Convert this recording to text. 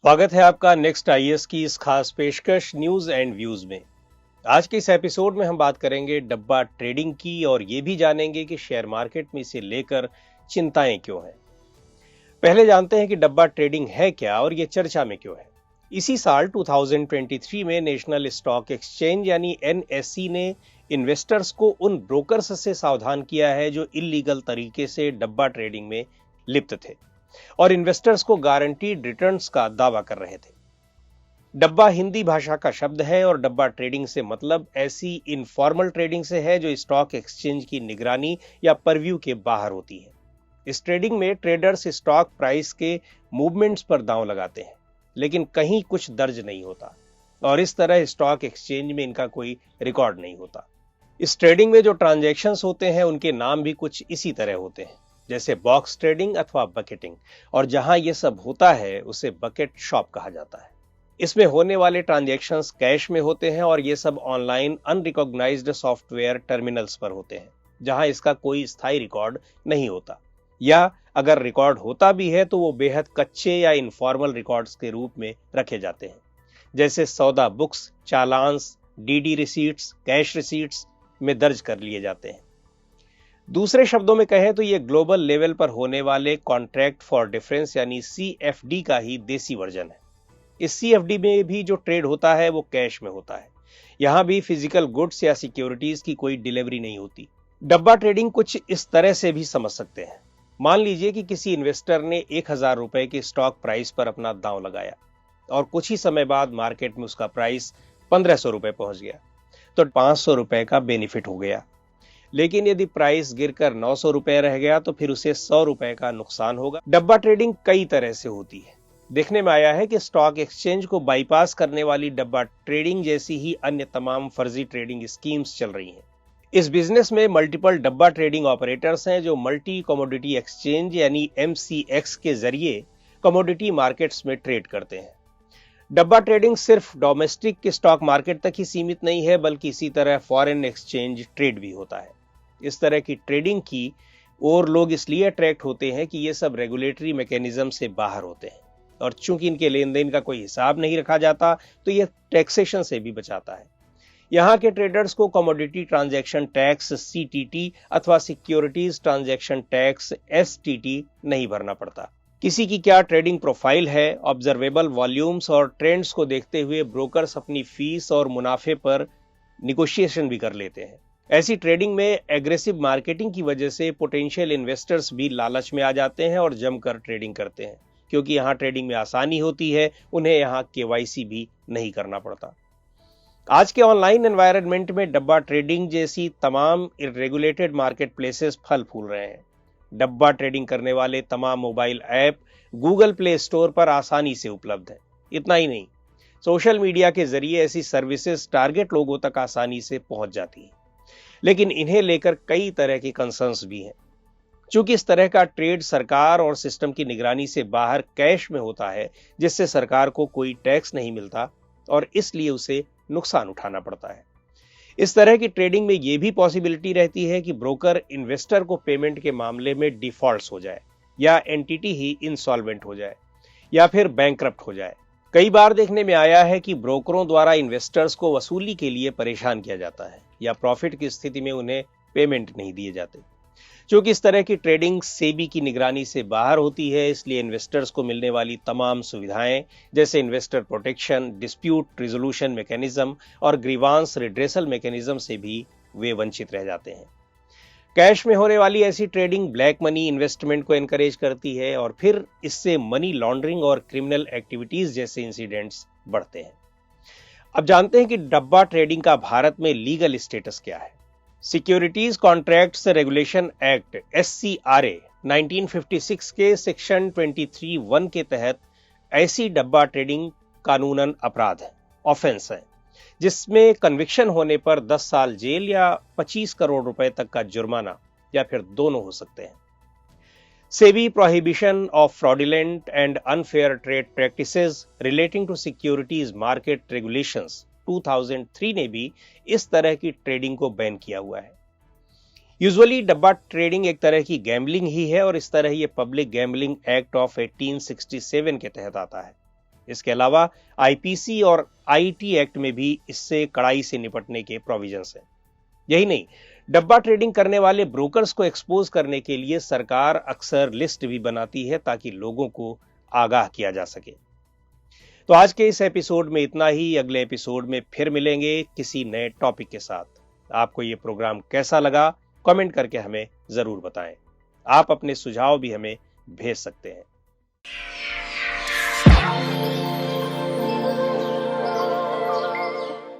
स्वागत है आपका नेक्स्ट आईएएस की इस खास पेशकश न्यूज एंड व्यूज में। आज के इस एपिसोड में हम बात करेंगे डब्बा ट्रेडिंग की और ये भी जानेंगे कि शेयर मार्केट में इसे लेकर चिंताएं क्यों हैं। पहले जानते हैं कि डब्बा ट्रेडिंग है क्या और ये चर्चा में क्यों है। इसी साल 2023 में नेशनल स्टॉक एक्सचेंज यानी एनएसई ने इन्वेस्टर्स को उन ब्रोकर्स से सावधान किया है जो इल्लीगल तरीके से डब्बा ट्रेडिंग में लिप्त थे और इन्वेस्टर्स को गारंटीड रिटर्न्स का दावा कर रहे थे। डब्बा हिंदी भाषा का शब्द है और डब्बा ट्रेडिंग से मतलब ऐसी इनफॉर्मल ट्रेडिंग से है जो स्टॉक एक्सचेंज की निगरानी या परव्यू के बाहर होती है। इस ट्रेडिंग में ट्रेडर्स स्टॉक प्राइस के मूवमेंट्स पर दांव लगाते हैं, लेकिन कहीं कुछ दर्ज नहीं होता और इस तरह स्टॉक एक्सचेंज में इनका कोई रिकॉर्ड नहीं होता। इस ट्रेडिंग में जो ट्रांजैक्शंस होते हैं उनके नाम भी कुछ इसी तरह होते हैं, जैसे बॉक्स ट्रेडिंग अथवा बकेटिंग, और जहां यह सब होता है उसे बकेट शॉप कहा जाता है। इसमें होने वाले ट्रांजैक्शंस कैश में होते हैं और ये सब ऑनलाइन अनरिकॉग्नाइज्ड सॉफ्टवेयर टर्मिनल्स पर होते हैं, जहां इसका कोई स्थायी रिकॉर्ड नहीं होता, या अगर रिकॉर्ड होता भी है तो वो बेहद कच्चे या इनफॉर्मल रिकॉर्ड्स के रूप में रखे जाते हैं, जैसे सौदा books, चालान्स, DD receipts, cash receipts में दर्ज कर लिए जाते हैं। दूसरे शब्दों में कहें तो यह ग्लोबल लेवल पर होने वाले कॉन्ट्रैक्ट फॉर डिफरेंस यानी सीएफडी का ही देसी वर्जन है। इस सीएफडी में भी जो ट्रेड होता है वो कैश में होता है। यहां भी फिजिकल गुड्स या सिक्योरिटीज की कोई डिलीवरी नहीं होती। डब्बा ट्रेडिंग कुछ इस तरह से भी समझ सकते हैं। मान लीजिए कि किसी इन्वेस्टर ने 1000 रुपए के स्टॉक प्राइस पर अपना दांव लगाया और कुछ ही समय बाद मार्केट में उसका प्राइस 1500 रुपए पहुंच गया, तो 500 रुपए का बेनिफिट हो गया। लेकिन यदि प्राइस गिरकर 900 रुपए रह गया तो फिर उसे 100 रुपए का नुकसान होगा। डब्बा ट्रेडिंग कई तरह से होती है। देखने में आया है कि स्टॉक एक्सचेंज को बाईपास करने वाली डब्बा ट्रेडिंग जैसी ही अन्य तमाम फर्जी ट्रेडिंग स्कीम्स चल रही हैं। इस बिजनेस में मल्टीपल डब्बा ट्रेडिंग ऑपरेटर्स हैं जो मल्टी कमोडिटी एक्सचेंज यानी एमसीएक्स के जरिए कमोडिटी मार्केट्स में ट्रेड करते हैं। डब्बा ट्रेडिंग सिर्फ डोमेस्टिक के स्टॉक मार्केट तक ही सीमित नहीं है, बल्कि इसी तरह फॉरेन एक्सचेंज ट्रेड भी होता है। इस तरह की ट्रेडिंग की और लोग इसलिए अट्रैक्ट होते हैं कि ये सब रेगुलेटरी मैकेनिज्म से बाहर होते हैं और चूंकि इनके लेन देन का कोई हिसाब नहीं रखा जाता तो यह टैक्सेशन से भी बचाता है। यहाँ के ट्रेडर्स को कमोडिटी ट्रांजैक्शन टैक्स सीटीटी अथवा सिक्योरिटीज ट्रांजैक्शन टैक्स एसटीटी नहीं भरना पड़ता। किसी की क्या ट्रेडिंग प्रोफाइल है, ऑब्जर्वेबल वॉल्यूम्स और ट्रेंड्स को देखते हुए ब्रोकर्स अपनी फीस और मुनाफे पर निगोशिएशन भी कर लेते हैं। ऐसी ट्रेडिंग में एग्रेसिव मार्केटिंग की वजह से पोटेंशियल इन्वेस्टर्स भी लालच में आ जाते हैं और जमकर ट्रेडिंग करते हैं, क्योंकि यहाँ ट्रेडिंग में आसानी होती है, उन्हें यहाँ केवाईसी भी नहीं करना पड़ता। आज के ऑनलाइन एनवायरनमेंट में डब्बा ट्रेडिंग जैसी तमाम इरेगुलेटेड मार्केट प्लेसेस फल फूल रहे हैं। डब्बा ट्रेडिंग करने वाले तमाम mobile app Google play store पर आसानी से उपलब्ध है। इतना ही नहीं, सोशल मीडिया के जरिए ऐसी सर्विसेज टारगेट लोगों तक आसानी से पहुंच जाती है। लेकिन इन्हें लेकर कई तरह के कंसर्न्स भी हैं। चूंकि इस तरह का ट्रेड सरकार और सिस्टम की निगरानी से बाहर कैश में होता है, जिससे सरकार को कोई टैक्स नहीं मिलता और इसलिए उसे नुकसान उठाना पड़ता है। इस तरह की ट्रेडिंग में यह भी पॉसिबिलिटी रहती है कि ब्रोकर इन्वेस्टर को पेमेंट के मामले में डिफॉल्ट हो जाए या एंटिटी ही इंसॉल्वेंट हो जाए या फिर बैंकरप्ट हो जाए। कई बार देखने में आया है कि ब्रोकरों द्वारा इन्वेस्टर्स को वसूली के लिए परेशान किया जाता है या प्रॉफिट की स्थिति में उन्हें पेमेंट नहीं दिए जाते। क्योंकि इस तरह की ट्रेडिंग सेबी की निगरानी से बाहर होती है, इसलिए इन्वेस्टर्स को मिलने वाली तमाम सुविधाएं जैसे investor protection, dispute resolution mechanism और ग्रीवांस रिड्रेसल मैकेनिज्म से भी वे वंचित रह जाते हैं। कैश में होने वाली ऐसी ट्रेडिंग ब्लैक मनी इन्वेस्टमेंट को एनकरेज करती है और फिर इससे मनी लॉन्ड्रिंग और क्रिमिनल एक्टिविटीज जैसे इंसिडेंट्स बढ़ते हैं। अब जानते हैं कि डब्बा ट्रेडिंग का भारत में लीगल स्टेटस क्या है। Securities contracts regulation act SCRA 1956 के सेक्शन 23(1) के तहत ऐसी डब्बा ट्रेडिंग कानूनन अपराध है, ऑफेंस है, जिसमें कन्विक्शन होने पर 10 साल जेल या 25 करोड़ रुपए तक का जुर्माना या फिर दोनों हो सकते हैं। SEBI prohibition of fraudulent and unfair trade practices relating to securities market regulations 2003 ने भी इस तरह की ट्रेडिंग को बैन किया हुआ है। यूजुअली डब्बा ट्रेडिंग एक तरह की गैम्बलिंग ही है और इस तरह ये पब्लिक गैम्बलिंग एक्ट ऑफ 1867 के तहत आता है। इसके अलावा आईपीसी और आईटी एक्ट में भी इससे कड़ाई से निपटने के प्रोविजंस हैं। यही नहीं, डब्बा ट्रेडिंग करने वाले ब्रोकर्स को एक्सपोज करने के लिए सरकार अक्सर लिस्ट भी बनाती है ताकि लोगों को आगाह किया जा सके। तो आज के इस एपिसोड में इतना ही। अगले एपिसोड में फिर मिलेंगे किसी नए टॉपिक के साथ। आपको ये प्रोग्राम कैसा लगा, कमेंट करके हमें जरूर बताएं। आप अपने सुझाव भी हमें भेज सकते हैं।